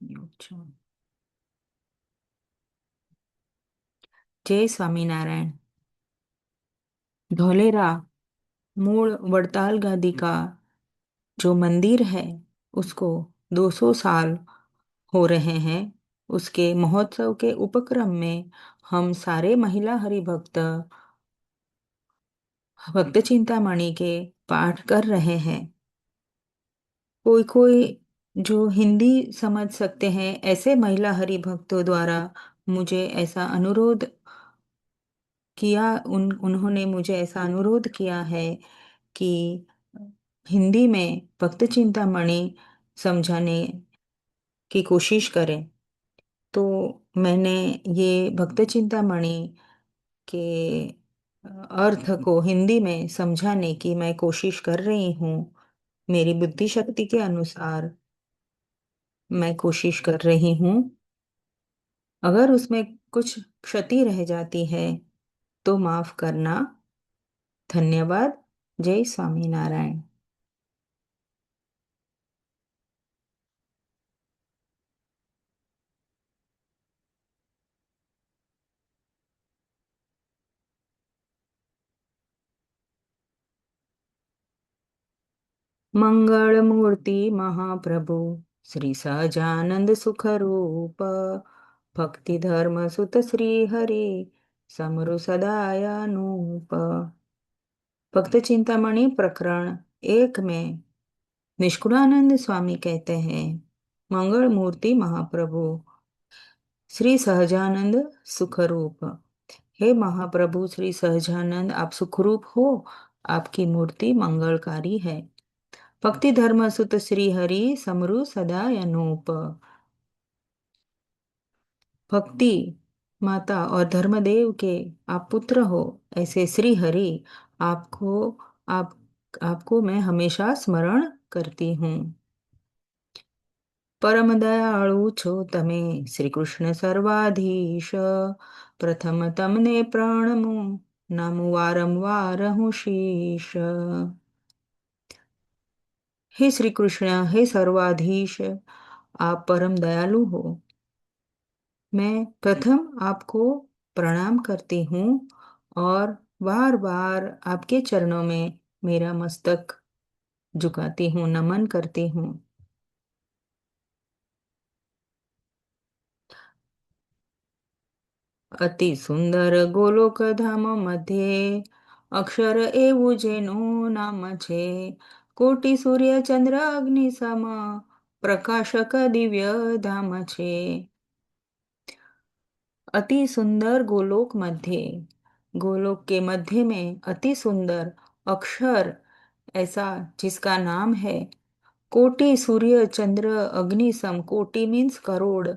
अच्छा। जय स्वामीनारायण। धोलेरा मूल वड़ताल गादी का जो मंदिर है उसको 200 साल हो रहे हैं। उसके महोत्सव के उपक्रम में हम सारे महिला हरिभक्त भक्त चिंतामणि के पाठ कर रहे हैं। कोई कोई जो हिंदी समझ सकते हैं ऐसे महिला हरिभक्तों द्वारा मुझे ऐसा अनुरोध किया, उन्होंने मुझे ऐसा अनुरोध किया है कि हिंदी में भक्त चिंतामणि समझाने की कोशिश करें। तो मैंने ये भक्त चिंतामणि के अर्थ को हिंदी में समझाने की मैं कोशिश कर रही हूँ। मेरी बुद्धि शक्ति के अनुसार मैं कोशिश कर रही हूँ। अगर उसमें कुछ क्षति रह जाती है तो माफ करना। धन्यवाद। जय स्वामीनारायण। मंगल मूर्ति महाप्रभु श्री सहजानंद सुख रूप भक्ति धर्म सुत श्री हरि समरु सदायानूप। भक्त चिंतामणि प्रकरण 1 में निष्कुलानंद स्वामी कहते हैं, मंगल मूर्ति महाप्रभु श्री सहजानंद सुखरूप। हे महाप्रभु श्री सहजानंद, आप सुखरूप हो। आपकी मूर्ति मंगलकारी है। भक्ति धर्म सुत श्री हरि समरु सदा अनूप। भक्ति माता और धर्मदेव के आप पुत्र हो, ऐसे श्री हरि आपको आप आपको मैं हमेशा स्मरण करती हूँ। परम दयाळु छो तमे श्री कृष्ण सर्वाधीश। प्रथम तमने प्रणमु नमु वारंवार हूँ शीश। हे श्री कृष्ण, हे सर्वाधीश, आप परम दयालु हो। मैं प्रथम आपको प्रणाम करती हूँ और बार बार आपके चरणों में मेरा मस्तक झुकाती हूँ, नमन करती हूँ। अति सुंदर गोलोक धाम मध्ये अक्षर એવું જેનું નામ છે કોટી સૂર્ય ચંદ્ર અગ્નિ સમ પ્રકાશક દિવ્ય ધામ છે। अति सुंदर गोलोक मध्य, गोलोक के मध्य में अति सुंदर अक्षर ऐसा जिसका नाम है कोटि सूर्य चंद्र अग्नि सम। कोटि मीन्स करोड़,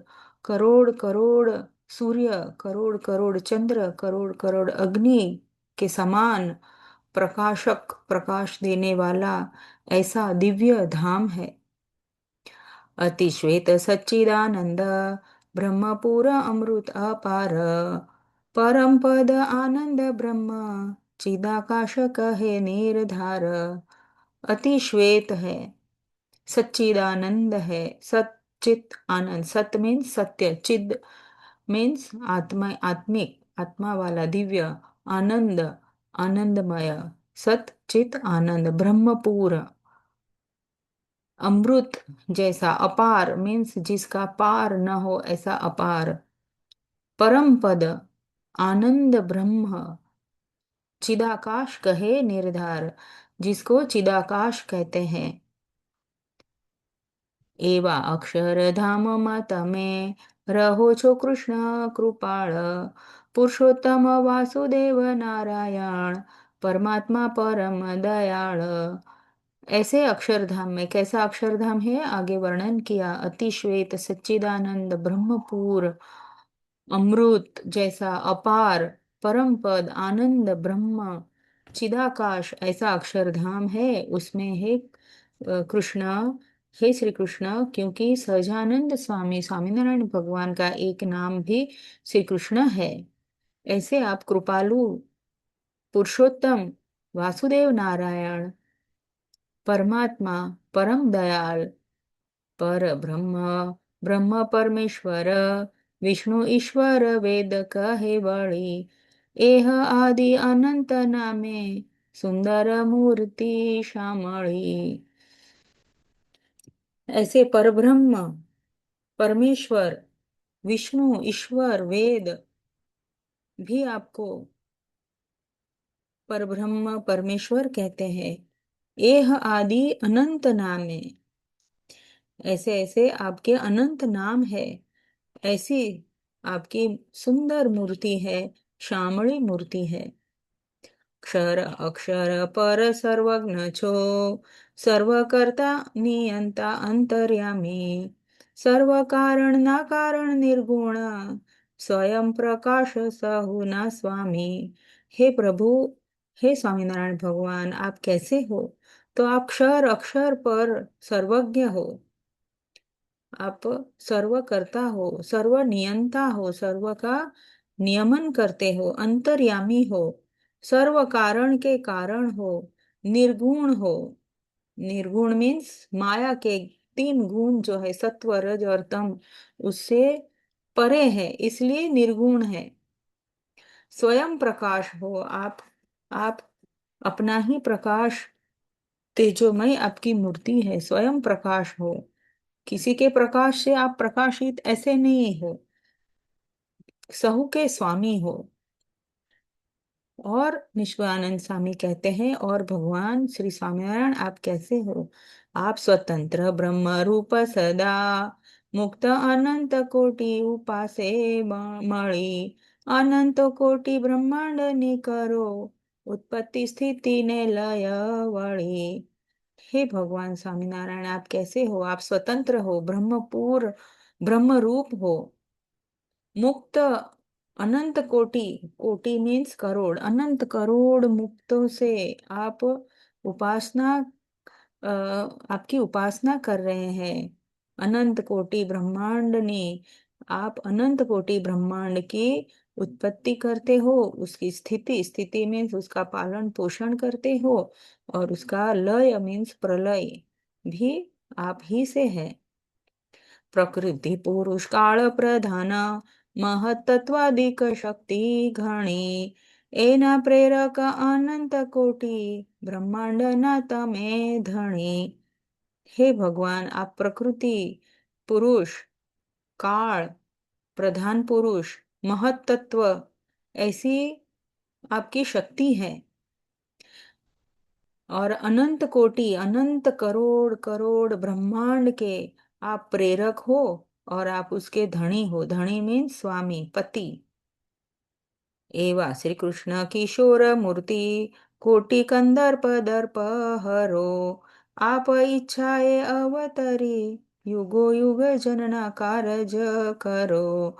करोड़ करोड़ सूर्य, करोड़ करोड़ चंद्र, करोड़ करोड़ अग्नि के समान प्रकाशक, प्रकाश देने वाला ऐसा दिव्य धाम है। अति श्वेत सच्चिदानंद ब्रह्मपुर अमृत अपार परम पद आनंद ब्रह्म चिदाकाश कहे निर्धार। अति श्वेत है, सच्चिदानंद है, सच्चित आनंद। सत मीन्स सत्य, चिद मीन्स आत्मा, आत्मिक, आत्मा वाला, दिव्य, आनंद आनंदमय, सत चित आनंद, ब्रह्मपुर अमृत जैसा, अपार मीन्स जिसका पार न हो ऐसा अपार, परम पद आनंद ब्रह्म चिदाकाश कहे निर्धार, जिसको चिदाकाश कहते हैं। एवा अक्षरधामમાં તમે રહો છો कृष्ण कृपाळ पुरुषोत्तम वासुदेव नारायण परमात्मा परम दयाळ। ऐसे अक्षरधाम में, कैसा अक्षरधाम है आगे वर्णन किया, अति श्वेत सच्चिदानंद ब्रह्मपुर अमृत जैसा अपार परम पद आनंद ब्रह्म चिदाकाश ऐसा अक्षरधाम है। उसमें है कृष्ण, हे श्री कृष्ण, क्योंकि सहजानंद स्वामी स्वामीनारायण भगवान का एक नाम भी श्री कृष्ण है। ऐसे आप कृपालु पुरुषोत्तम वासुदेव नारायण परमात्मा परम दयाल पर ब्रह्म ब्रह्म परमेश्वर विष्णु ईश्वर वेद कहे बड़ी, एह आदि अनंत नामे सुंदर मूर्ति श्यामળી। ऐसे परब्रह्म परमेश्वर विष्णु ईश्वर वेद भी आपको परब्रह्म परमेश्वर कहते हैं। एह आदि अनंत नाम है, ऐसे ऐसे आपके अनंत नाम है, ऐसी आपकी सुंदर मूर्ति है, श्यामળી मूर्ति है। क्षर अक्षर पर सर्वज्ञ छो, सर्वकर्ता नियंता अंतर्यामी, सर्व कारण ना कारण निर्गुण, स्वयं प्रकाश सहुना स्वामी। हे प्रभु, हे स्वामीनारायण भगवान, आप कैसे हो? तो आप क्षर अक्षर पर सर्वज्ञ हो, आप सर्व करता हो, सर्व नियंता हो, सर्व का नियमन करते हो, अंतर्यामी हो, सर्व कारण के कारण हो, निर्गुण हो। निर्गुण मीन्स माया के तीन गुण जो है सत्व रज और तम, उससे परे है, इसलिए निर्गुण है। स्वयं प्रकाश हो आप अपना ही प्रकाश, तेजोमय आपकी मूर्ति है, स्वयं प्रकाश हो, किसी के प्रकाश से आप प्रकाशित ऐसे नहीं हो, सहु के स्वामी हो। और निष्कुलानंद स्वामी कहते हैं, और भगवान श्री स्वामीनारायण आप कैसे हो? आप स्वतंत्र ब्रह्म रूप सदा, मुक्त अनंत कोटि उपासे मणि, अनंत कोटि ब्रह्मांड ने करो, उत्पत्ति स्थिति ने लय वળી। हे भगवान स्वामीनारायण आप कैसे हो? आप स्वतंत्र हो, ब्रह्मपुर ब्रह्म रूप हो, मुक्त अनंत कोटि, कोटि मीन्स करोड़, अनंत करोड़ मुक्तों से आप उपासना आपकी उपासना कर रहे हैं। अनंत कोटि ब्रह्मांड ने, आप अनंत कोटि ब्रह्मांड की उत्पत्ति करते हो, उसकी स्थिति, स्थिति मीन्स उसका पालन पोषण करते हो, और उसका लय मीन्स प्रलय भी आप ही से है। प्रकृति पुरुष काल प्रधान, महत्त्वादिक शक्ति घणी, एना प्रेरक अनंत कोटि ब्रह्मांड ना तमे धणी। हे भगवान आप प्रकृति पुरुष काल प्रधान पुरुष महत्त्व ऐसी आपकी शक्ति है, और अनंत कोटि अनंत करोड़ करोड़ ब्रह्मांड के आप प्रेरक हो, और आप उसके धनी हो। धनी मीन स्वामी पति। एवा श्री कृष्ण किशोर मूर्ति, कोटि कंदर्प दर्प हरो, आप इच्छाए अवतरी, युगो युग जनना कारज करो।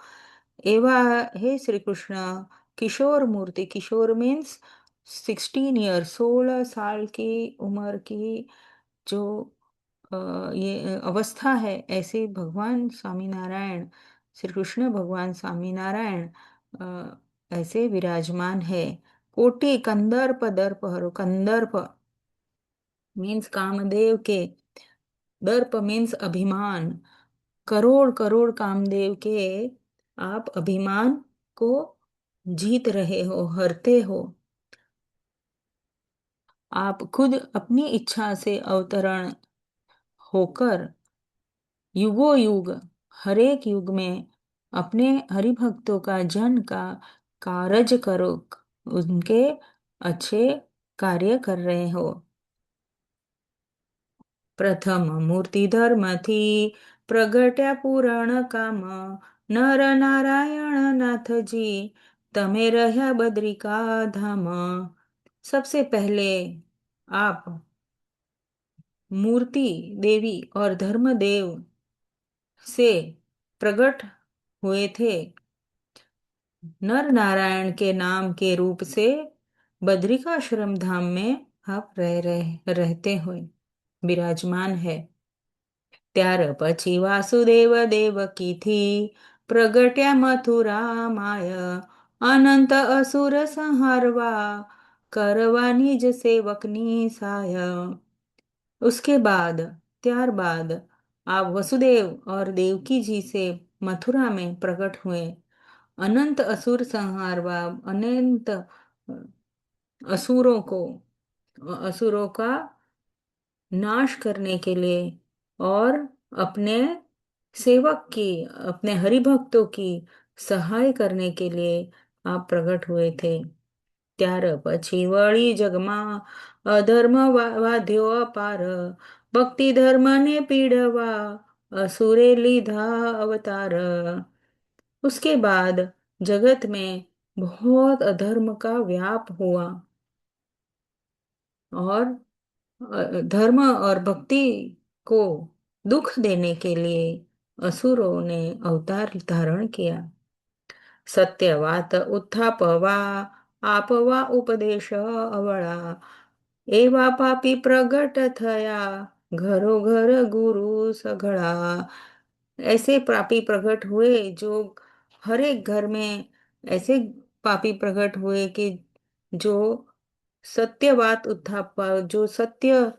एवा हे श्री कृष्ण किशोर मूर्ति, किशोर मीन्स 16 ईयर, 16 साल की उम्र की जो ये अवस्था है, ऐसे भगवान स्वामीनारायण, श्री कृष्ण भगवान स्वामीनारायण ऐसे विराजमान है। कोटि कंदर्प दर्प हरो, कंदर्प मीन्स कामदेव के, दर्प मीन्स अभिमान, करोड़ करोड़ कामदेव के आप अभिमान को जीत रहे हो, हरते हो। आप खुद अपनी इच्छा से अवतरण होकर युगो युग, हर एक युग में अपने हरिभक्तों का जन का कारज करो, उनके अच्छे कार्य कर रहे हो। प्रथम मूर्ति धर्म थी प्रगट्या पूरण काम, नर नारायण नाथ जी तमे रह्या बद्रिका धाम। सबसे पहले आप मूर्ति देवी और धर्मदेव से प्रकट हुए थे, नर नारायण के नाम के रूप से बद्रिकाश्रम धाम में आप रहते हुए विराजमान है। ત્યાર પછી વાસુદેવ દેવકીથી પ્રગટ્યા મથુરા માય, અનંત અસુર સંહારવા કરવા નિજ સેવકની સાય। उसके बाद, ત્યારબાદ आप वसुदेव और देवकी जी से मथुरा में प्रकट हुए। अनंत असुर संहार व अनंत असुरों को असुरों का नाश करने के लिए और अपने सेवक की, अपने हरिभक्तों की सहाय करने के लिए आप प्रकट हुए थे। ત્યાર પછી વળી જગમાં અધર્મ વાધ્યો અપાર, ભક્તિ ધર્મને પીડવા असुरे लीधा अवतार। उसके बाद जगत में बहुत अधर्म का व्याप हुआ और धर्म और भक्ति को दुख देने के लिए असुरों ने अवतार धारण किया। सत्यवात उत्थापवा आपवा उपदेश अवळा, एवा पापी प्रगट थया घरो घर गुरु सघळा। ऐसे पापी प्रकट हुए जो हर एक घर में ऐसे पापी प्रकट हुए कि जो सत्यवात उत्थाप, जो सत्य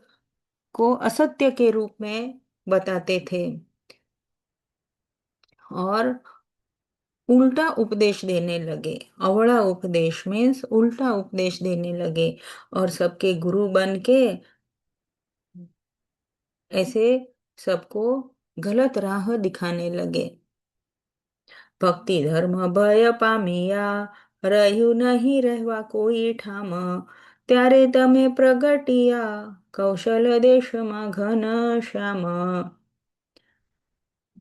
को असत्य के रूप में बताते थे और उल्टा उपदेश देने लगे। अवड़ा उपदेश मीन्स उल्टा उपदेश देने लगे और सबके गुरु बन के ऐसे सबको गलत राह दिखाने लगे। भक्ति धर्म भय पामिया, રહ્યું નહીં રહેવા કોઈ ઠામ, ત્યારે તમે પ્રગટિયા કૌશલ દેશમાં ઘન શ્યામ।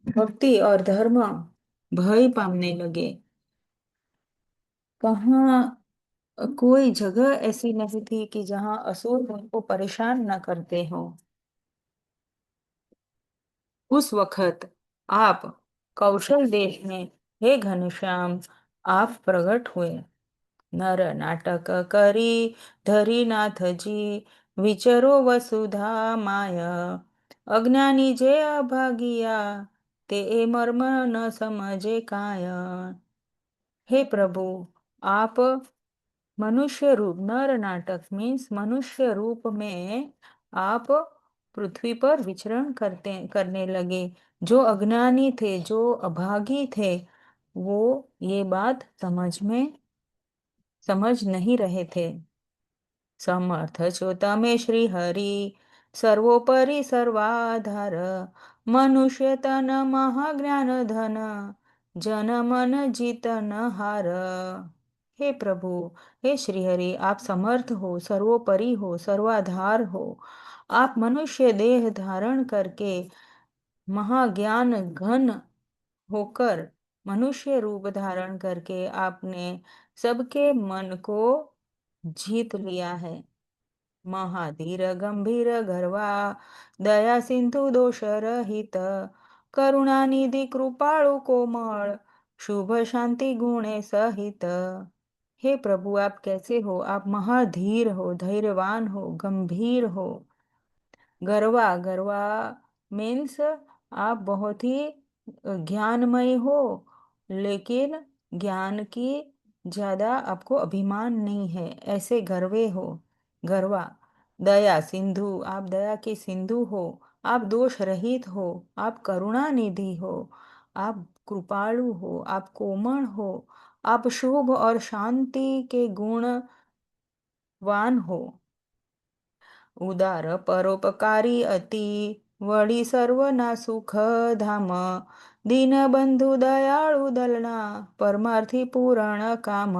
भक्ति और धर्म भय पामने लगे। कहाँ कोई जगह ऐसी नहीं थी कि जहां असुर उनको परेशान न करते हो। उस वक्त आप कौशल देश में, हे घनश्याम, आप प्रकट हुए। नर नाटक करी धरी नाथ जी, विचरो वसुधा माय, अज्ञानी जे अभागिया, ते ए मर्म न समझे काय। हे प्रभु, आप मनुष्य रूप, नर नाटक मीन्स मनुष्य रूप में आप पृथ्वी पर विचरण करने लगे। जो अज्ञानी थे, जो अभागी थे, वो ये बात समझ नहीं रहे थे। समर्थ છો તમે શ્રી હરિ, સર્વોપરી सर्वाधार, मनुष्य तन महाज्ञान धन, जन मन जीतन हार। हे प्रभु, हे श्री हरि, आप समर्थ हो, सर्वोपरि हो, सर्वाधार हो। आप मनुष्य देह धारण करके महाज्ञान घन होकर, मनुष्य रूप धारण करके आपने सबके मन को जीत लिया है। महाधीर गंभीर गर्वा, दया सिंधु दोष रहित, करुणानिधि कृपाळु कोमल, शुभ शांति गुणे सहित। हे प्रभु, आप कैसे हो? आप महाधीर हो, धैर्यवान हो, गंभीर हो। गरवा, गरवा मीन्स आप बहुत ही ज्ञानमय हो, लेकिन ज्ञान की ज्यादा आपको अभिमान नहीं है, ऐसे गर्वे हो। गरवा। दया सिंधु, आप दया के सिंधु हो। आप दोष रहित हो, आप करुणा निधि हो, आप कृपालु हो, आप कोमल हो, आप शुभ और शांति के गुणवान हो। उदार परोपकारी अति, वળી સર્વના સુખ ધામ, दीनबंधु दयाळु दलना, परमार्थी पूर्ण काम।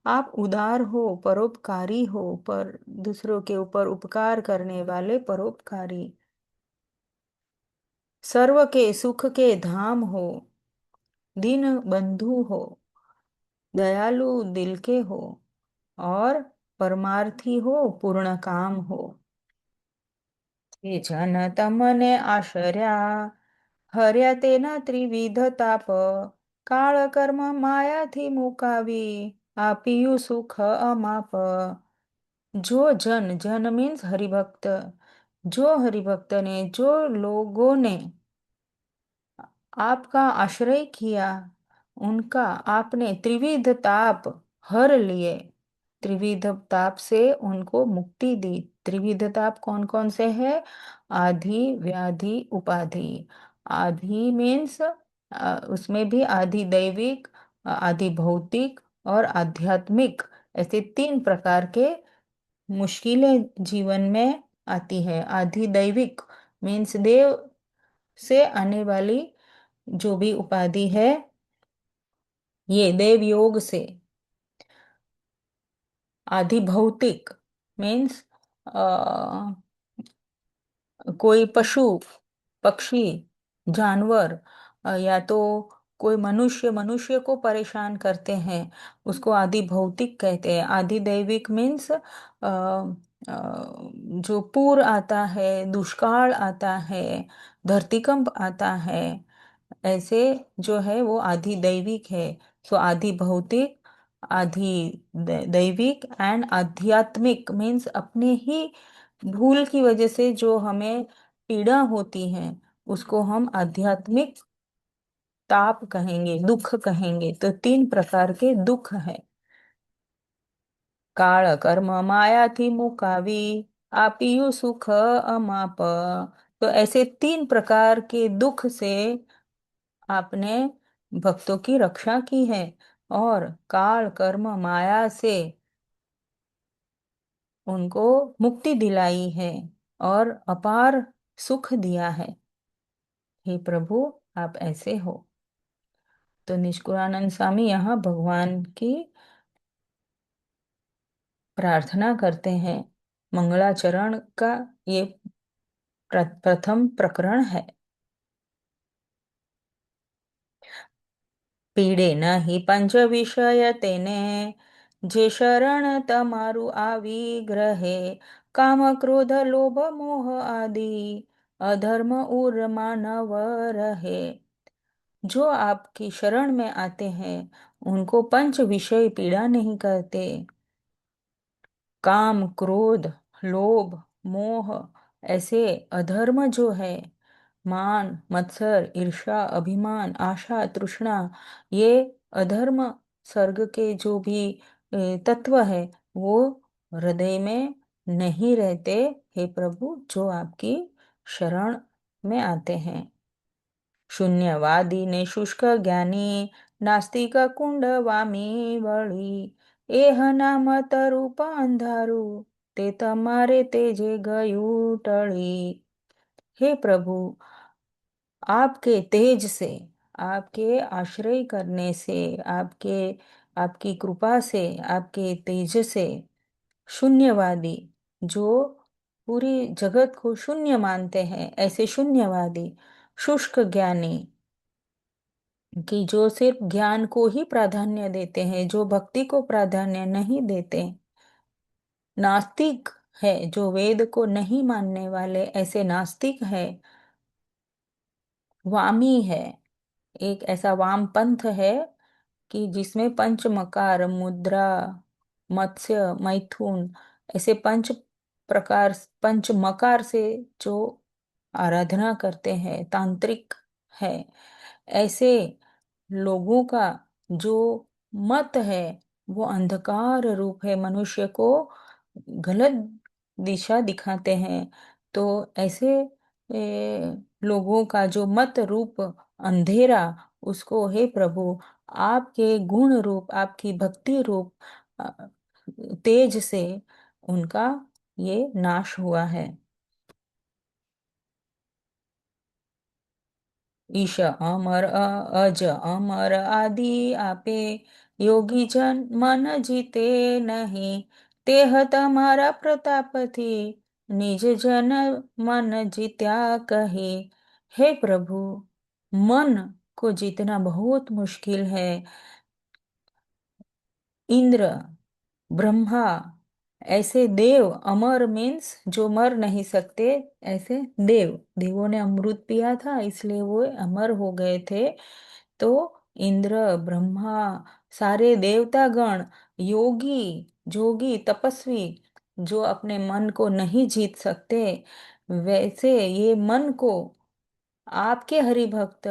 आप उदार हो, परोपकारी हो, पर दूसरों के ऊपर उपकार करने वाले परोपकारी, सर्व के सुख के धाम हो, दीन बंधु हो, दयालु दिल के हो और परमार्थी हो, पूर्ण काम हो। हे जन तमने आशर्या, हर्या तेना त्रिविध ताप, काळ कर्म मायाથી મુકાવી, આપ્યું સુખ અમાપ। जो जन, जन मीन्स हरिभक्त, जो हरिभक्त ने, जो लोगों ने आपका आश्रय किया, उनका आपने त्रिविध ताप हर लिए। त्रिविध ताप से उनको मुक्ति दी। त्रिविध ताप कौन कौन से है? आधि, व्याधि, उपाधि। आधि मीन्स उसमें भी आधि दैविक, आधि भौतिक और आध्यात्मिक, ऐसे तीन प्रकार के मुश्किलें जीवन में आती है। आधि दैविक मीन्स देव से आने वाली जो भी उपाधि है, ये देव योग से। आधि भौतिक मीन्स कोई पशु, पक्षी, जानवर, या तो कोई मनुष्य मनुष्य को परेशान करते हैं, उसको आदि भौतिक कहते हैं। आदि दैविक मीन्स जो पूर आता है, दुष्काल आता है, धरतीकंप आता है, ऐसे जो है वो आदि दैविक है। सो आदि भौतिक, आदि दैविक एंड आध्यात्मिक मीन्स अपने ही भूल की वजह से जो हमें पीड़ा होती है, उसको हम आध्यात्मिक ताप कहेंगे, दुख कहेंगे। तो तीन प्रकार के दुख है। काल कर्म माया थी मुकावी, आपियु सुख अमाप। तो ऐसे तीन प्रकार के दुख से आपने भक्तों की रक्षा की है, और काल कर्म माया से उनको मुक्ति दिलाई है, और अपार सुख दिया है। हे प्रभु, आप ऐसे हो। तो निष्कुलानंद स्वामी यहाँ भगवान की प्रार्थना करते हैं। मंगलाचरण का ये प्रथम प्रकरण है। પીડે નહીં પંચ વિષય તેને, જે શરણ તમારું આવી ગ્રહે, કામ ક્રોધ લોભ મોહ આદि अधर्म उर मानव रहे। जो आपकी शरण में आते हैं, उनको पंच विषय पीड़ा नहीं करते। काम, क्रोध, लोभ, मोह, ऐसे अधर्म जो है, मान, मत्सर, ईर्ष्या, अभिमान, आशा, तृष्णा, ये अधर्म सर्ग के जो भी तत्व है, वो हृदय में नहीं रहते। हे प्रभु, जो आपकी शरण में आते हैं। शून्यवादी ने शुष्क ज्ञानी, नास्तिक कुंड वामी वળી, एह नाम तरूप अंधारू, ते તમારે तेजे गયું टળી। हे प्रभु, आपके तेज से, आपके आश्रय करने से, आपकी कृपा से, आपके तेज से, शून्यवादी, जो पूरी जगत को शून्य मानते हैं, ऐसे शून्यवादी, शुष्क ज्ञानी, कि जो सिर्फ ज्ञान को ही प्राधान्य देते हैं, जो भक्ति को प्राधान्य नहीं देते, नास्तिक है, जो वेद को नहीं मानने वाले, ऐसे नास्तिक है। वामी है, एक ऐसा वाम पंथ है कि जिसमें पंच मकार, मुद्रा, मत्स्य, मैथुन, ऐसे पंच प्रकार, पंच मकार से जो आराधना करते हैं, तांत्रिक है। ऐसे लोगों का जो मत है, वो अंधकार रूप है, मनुष्य को गलत दिशा दिखाते हैं। तो ऐसे लोगों का जो मत रूप अंधेरा, उसको हे प्रभु, आपके गुण रूप, आपकी भक्ति रूप तेज से उनका ये नाश हुआ है। ईश अमर अज अमर आदि आपे, योगी जन मन जीते नहीं, तेह તમારા प्रतापथी, निज जन मन जीत्या कही। हे प्रभु, मन को जीतना बहुत मुश्किल है। इंद्र, ब्रह्मा, ऐसे देव, अमर मीन्स जो मर नहीं सकते, ऐसे देव, देवों ने अमृत पिया था इसलिए वो अमर हो गए थे। तो इंद्र, ब्रह्मा, सारे देवता गण, योगी, जोगी, तपस्वी, जो अपने मन को नहीं जीत सकते, वैसे ये मन को आपके हरि भक्त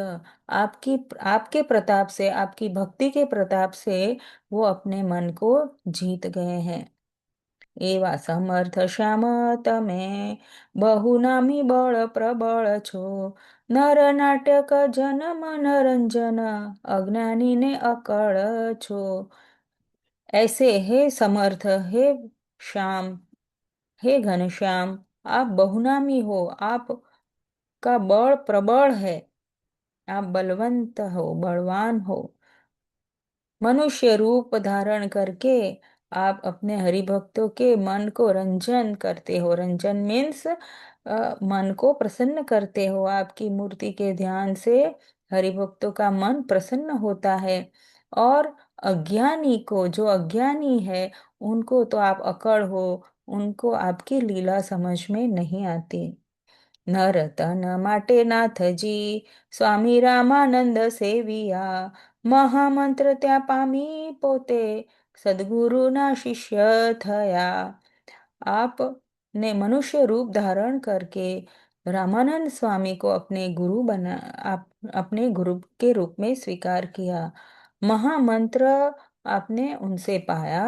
आपकी आपके प्रताप से, आपकी भक्ति के प्रताप से वो अपने मन को जीत गए हैं। एवा समर्थ श्याम તમે બહુ નામી બળ પ્રબળ છો, નર નાટક જન મનોરંજન અજ્ઞાની ને અકળ છો। ऐसे हे समर्थ, हे श्याम, हे घनश्याम, आप बहुनामी हो, आप का बल प्रबल है, आप बलवंत हो, बलवान हो। मनुष्य रूप धारण करके आप अपने हरिभक्तों के मन को रंजन करते हो। रंजन मीन्स मन को प्रसन्न करते हो। आपकी मूर्ति के ध्यान से हरिभक्तों का मन प्रसन्न होता है। और अज्ञानी को, जो अज्ञानी है, उनको तो आप अकड़ हो, उनको आपकी लीला समझ में नहीं आती। નરતન માટે નાથજી સ્વામી રામાનંદ સેવિયા, મહામંત્ર ત્યાં પામી પોતે सदगुरु ना शिष्य थया। आपने मनुष्य रूप धारण करके रामानंद स्वामी को अपने गुरु बना, आप अपने गुरु के रूप में स्वीकार किया। महामंत्र आपने उनसे पाया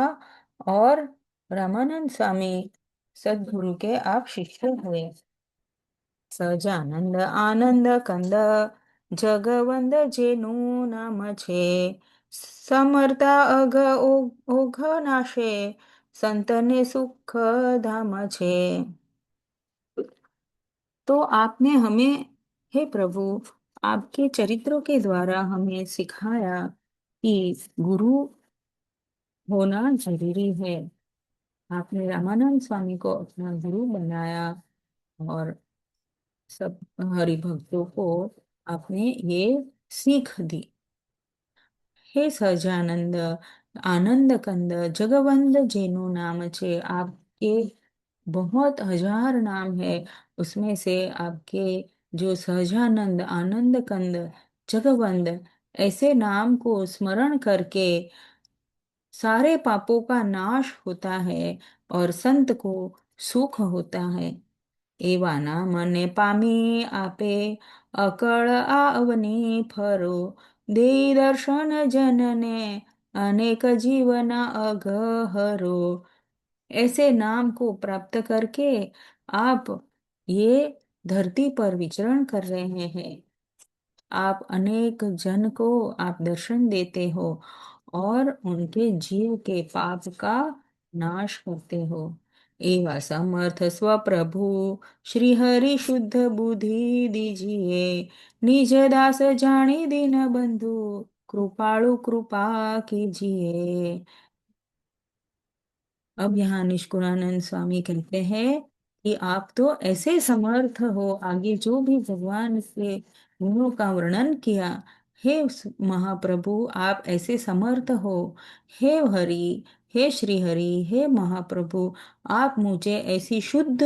और रामानंद स्वामी सदगुरु के आप शिष्य हुए। સહજાનંદ આનંદ કંદ જગવંદ જેનું નામ છે, સમર્તા ઓઘ નાશે संतने सुख धाम छे। तो आपने हमें, हे प्रभु, आपके चरित्रों के द्वारा हमें सिखाया कि गुरु होना जरूरी है। आपने रामानंद स्वामी को अपना गुरु बनाया और सब हरि भक्तों को आपने ये सीख दी। हे સહજાનંદ आनंद कंद जगवंद જેનું नाम छे, आपके बहुत हजार नाम है, उसमें से आपके जो सहजानंद, आनंद कंद, जगवंद, ऐसे नाम को स्मरण करके सारे पापों का नाश होता है और संत को सुख होता है। एवाना मने पामी आपे अकड़ आवनी फरो, दे दर्शन जनने अनेक जीवना अगहरो। ऐसे नाम को प्राप्त करके आप ये धरती पर विचरण कर रहे हैं। आप अनेक जन को आप दर्शन देते हो और उनके जीव के पाप का नाश करते हो। एवा समर्थ स्वप्रभु श्री हरि शुद्ध बुद्धि दीजिए, निज दास जानी दीन बंधु कृपाळु कृपा कीजिए। अब यहाँ निष्कुलानंद स्वामी कहते हैं कि आप तो ऐसे समर्थ हो, आगे जो भी भगवान के गुणों का वर्णन किया, हे महाप्रभु, आप ऐसे समर्थ हो। हे हरि, हे श्री हरि, हे महाप्रभु, आप मुझे ऐसी शुद्ध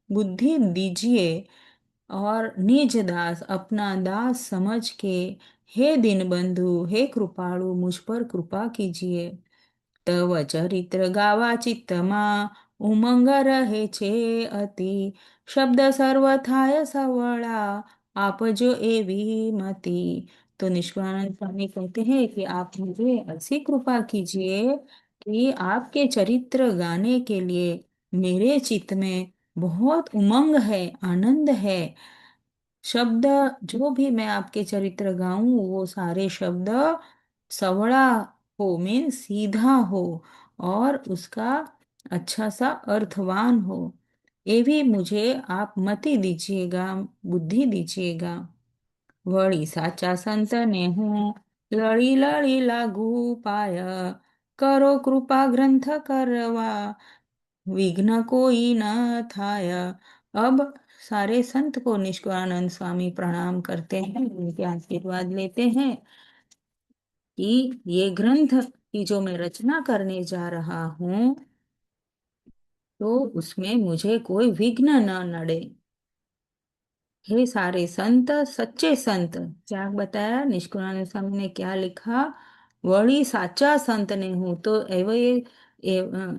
बुद्धि दीजिए और निज दास, अपना दास समझ के, हे दीनबंधु, हे कृपाळु, मुझ पर कृपा कीजिए। तव चरित्र गावा चित्तમાં ઉમંગ રહે છે અતિ, शब्द सर्व थाय सवड़ा आपजो एवी मति। तो निष्कुलानंद स्वामी कहते हैं कि आप मुझे ऐसी कृपा कीजिए कि आपके चरित्र गाने के लिए मेरे चित्त में बहुत उमंग है, आनंद है। शब्द, जो भी मैं आपके चरित्र गाऊं, वो सारे शब्द सवड़ा हो, मीन सीधा हो, और उसका अच्छा सा अर्थवान हो। ये भी मुझे आप मति दीजिएगा, बुद्धि दीजिएगा। वળી સાચા સંતને હું લળી લળી લાગુ પાય, કરો कृपा ग्रंथ करवा विघ्न कोई न थाय। अब सारे संत को निष्कुलानंद स्वामी प्रणाम करते हैं, उनके आशीर्वाद लेते हैं कि ये ग्रंथ की जो मैं रचना करने जा रहा हूँ, तो उसमें मुझे कोई विघ्न न नड़े। हे सारे संत, सच्चे संत, क्या बताया निष्कुलानंद स्वामी ने, क्या लिखा, वही साचा संत ने हूं, तो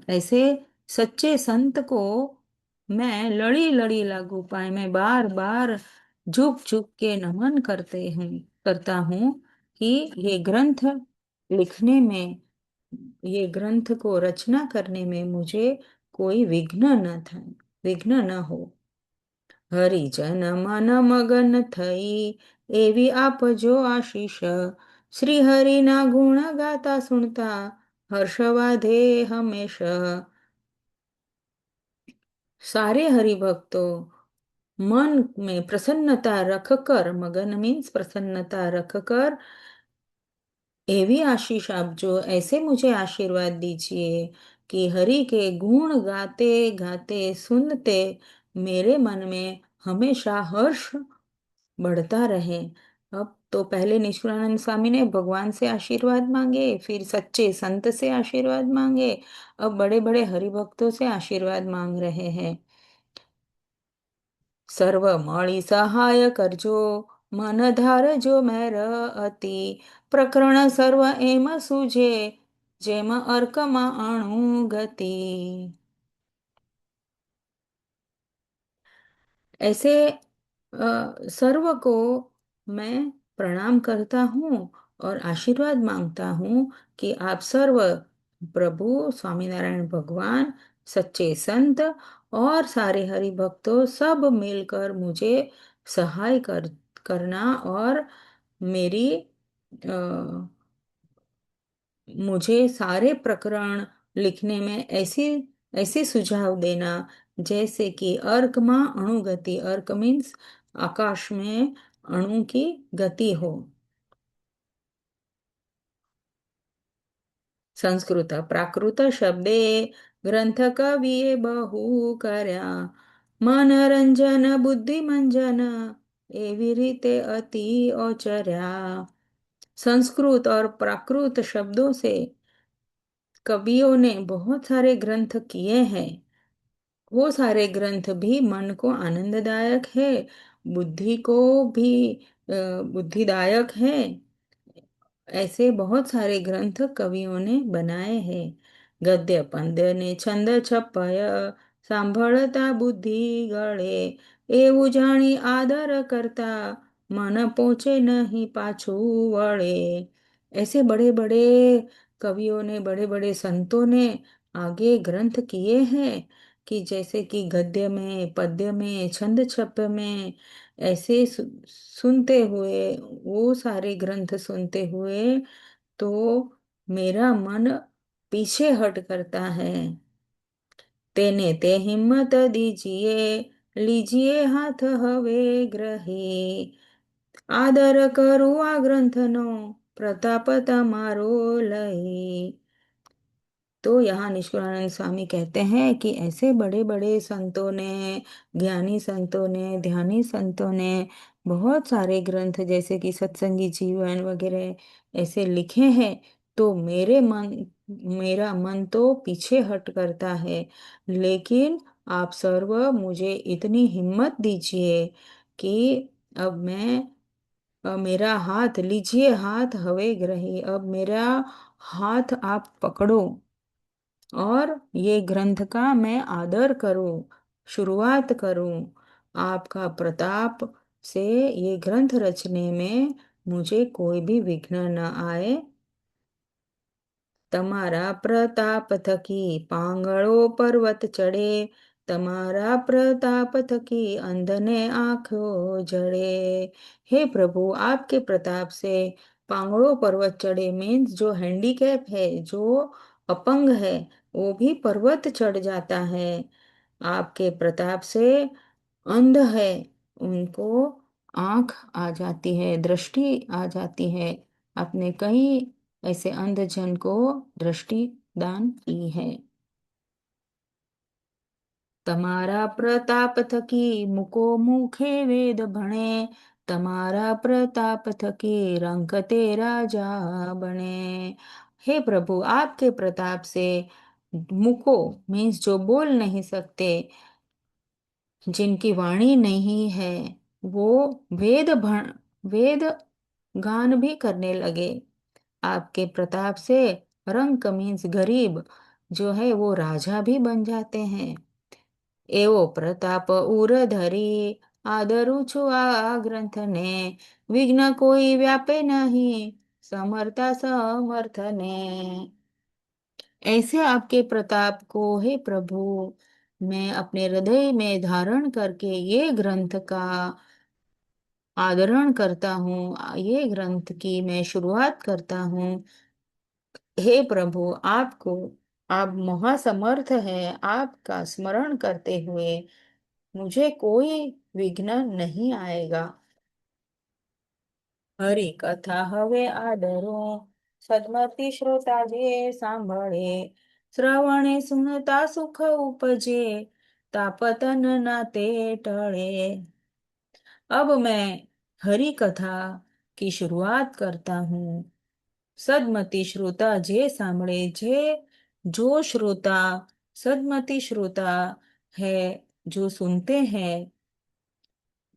ऐसे सच्चे संत को मैं लड़ी लड़ी लागू पाए, मैं बार बार झुक झुक के नमन करता हूँ कि ये ग्रंथ लिखने में, ये ग्रंथ को रचना करने में मुझे कोई विघ्न न हो। હરિજન મન મગન થઈ એવી આપજો આશીષ, શ્રી હરિના ગુણ ગાતા સુણતા હર્ષવાધે હમેશ। सारे हरिभक्तों मन में प्रसन्नता रखकर, मगन मीन्स प्रसन्नता रखकर, एवी आशीष आप जो ऐसे मुझे आशीर्वाद दीजिए कि हरि के गुण गाते गाते सुनते मेरे मन में हमेशा हर्ष बढ़ता रहे। अब तो पहले निष्कुलानंद स्वामी ने भगवान से आशीर्वाद मांगे, फिर सच्चे संत से आशीर्वाद मांगे, अब बड़े बड़े हरिभक्तों से आशीर्वाद मांग रहे हैं। सर्व मणि सहाय करजो, मन धारजो मैर अति, प्रकरण सर्व एम सूझे, जेम अर्कमा अणु गति। ऐसे सर्व को मैं प्रणाम करता हूँ और आशीर्वाद मांगता हूँ कि आप सर्व, प्रभु स्वामीनारायण भगवान, सच्चे संत और सारे हरि भक्तों सब मिलकर मुझे सहाय करना और मेरी मुझे सारे प्रकरण लिखने में ऐसी ऐसे सुझाव देना जैसे कि अर्क मां अणुगति, अर्क मीन्स आकाश में अणु की गति हो। संस्कृत प्राकृत शब्दे ग्रंथ कविए बहु કર્યા, मनोरंजन बुद्धि मंजन एवी रीते अति औचर्या। संस्कृत और प्राकृत शब्दों से कवियों ने बहुत सारे ग्रंथ किए हैं। वो सारे ग्रंथ भी मन को आनंददायक है, बुद्धि को भी बुद्धिदायक है। ऐसे बहुत सारे ग्रंथ कवियों ने बनाए हैं। गद्य पद्य ने छंद छपय, सांभळता बुद्धि गळे, એવું જાણી आदर करता, मन पहुँचे नहीं पाछू वळे। ऐसे बड़े बड़े कवियों ने, बड़े बड़े संतों ने आगे ग्रंथ किए हैं कि जैसे कि गद्य में, पद्य में, छंद छप में, ऐसे सुनते हुए, वो सारे ग्रंथ सुनते हुए तो मेरा मन पीछे हट करता है। तेने ते हिम्मत दीजिए, लीजिए हाथ हवे ग्रही, आदर करू आ ग्रंथनो, प्रताप तमारो लई। तो यहाँ निष्कुलानंद स्वामी कहते हैं कि ऐसे बड़े बड़े संतों ने, ज्ञानी संतों ने, ध्यानी संतों ने बहुत सारे ग्रंथ जैसे कि सत्संगी जीवन वगैरह ऐसे लिखे हैं, तो मेरा मन तो पीछे हट करता है। लेकिन आप सर्व मुझे इतनी हिम्मत दीजिए कि अब मेरा हाथ लीजिए, हाथ हवे ग्रही, अब मेरा हाथ आप पकड़ो और ये ग्रंथ का मैं आदर करूं, शुरुआत करूं। आपका प्रताप से ये ग्रंथ रचने में मुझे कोई भी विघ्न न आए। તમારા પ્રતાપ થકી પાંગળો પર્વત ચડે, તમારા प्रताप थकी अंधने आंखों जड़े। हे प्रभु, आपके प्रताप से पांगड़ो पर्वत चढ़े मीन्स जो हैंडीकैप है, जो अपंग है, वो भी पर्वत चढ़ जाता है। आपके प्रताप से अंध है, उनको आंख आ जाती है, दृष्टि आ जाती है। आपने कई ऐसे अंधजन को दृष्टि दान की है। તમારા પ્રતાપ થકી મુકો મુખે વેદ ભણે, તમારા प्रताप थकी रंक ते राजा बने। हे प्रभु, आपके प्रताप से मुको मीन्स जो बोल नहीं सकते, जिनकी वाणी नहीं है, वो वेद गान भी करने लगे। आपके प्रताप से रंक मीन्स गरीब जो है वो राजा भी बन जाते हैं। एवो प्रताप उर धरी આદરું છું આ ગ્રંથને, વિઘ્ન કોઈ વ્યાપે નહીં, समर्था समर्थने। ऐसे आपके प्रताप को हे प्रभु मैं अपने हृदय में धारण करके ये ग्रंथ का आदरण करता हूँ, ये ग्रंथ की मैं शुरुआत करता हूँ। हे प्रभु आपको, आप महासमर्थ है, आपका स्मरण करते हुए मुझे कोई विघ्न नहीं आएगा। हरि कथा हवे आदरो, सदमती श्रोता जे सांभळे, श्रवणे सुनता सुख उपजे, तापतन नाते टळे। अब मैं हरि कथा की शुरुआत करता हूँ। सदमती श्रोता जे सांभळे, जे जो श्रोता सदमती श्रोता है, जो सुनते हैं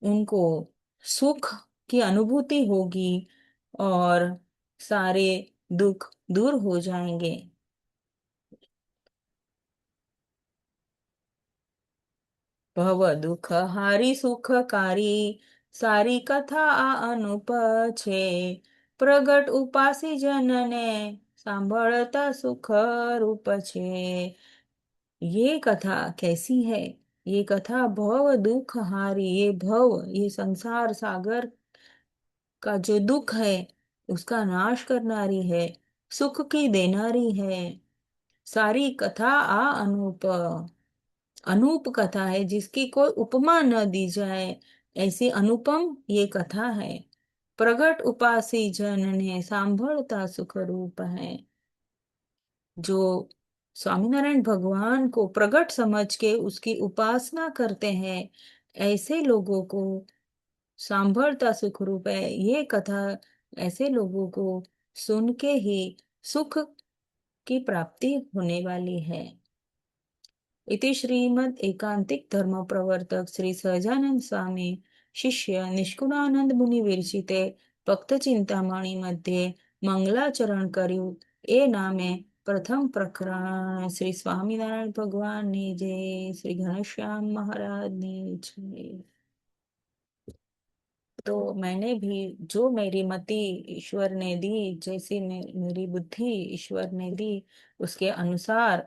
उनको सुख की अनुभूति होगी और सारे दुख दूर हो जाएंगे। भव दुख हारी सुखकारी, सारी कथा आ अनूप छे, प्रगट उपासी जनने सांभळता सुख रूप छे। ये कथा कैसी है? ये कथा भव दुख हारी, ये भव, ये संसार सागर का जो दुख है उसका नाश करनारी है, सुख की देनारी है। सारी कथा आ अनूप, अनूप कथा है जिसकी कोई उपमा न दी जाए, ऐसी अनुपम ये कथा है। प्रगट उपासी जन ने सांभळता सुख रूप है। जो स्वामीनारायण भगवान को प्रगट समझ के उसकी उपासना करते हैं, ऐसे लोगों को सांभळता सुख रूप है। ये कथा ऐसे लोगों को सुन के ही सुख की प्राप्ति होने वाली है। इति श्रीमद् एकांतिक धर्म प्रवर्तक श्री सहजानंद स्वामी शिष्य निष्कुळानंद मुनि विरचिते भक्त चिंतामणी मध्ये मंगलाचरण કર્યું એ નામે પ્રથમ પ્રકરણ। શ્રી સ્વામિનારાયણ ભગવાનની જય, શ્રી ઘનશ્યામ મહારાજની જય। तो मैंने भी जो मेरी मति ईश्वर ने दी, जैसी मेरी बुद्धि ईश्वर ने दी, उसके अनुसार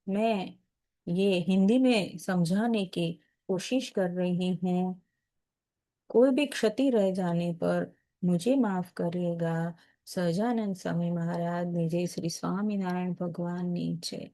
मैं ये हिंदी में समझाने की कोशिश कर रही हूँ। कोई भी क्षति रह जाने पर मुझे माफ करिएगा। सहजानंद स्वामी महाराज ने जय, श्री स्वामी नारायण भगवान नी जय।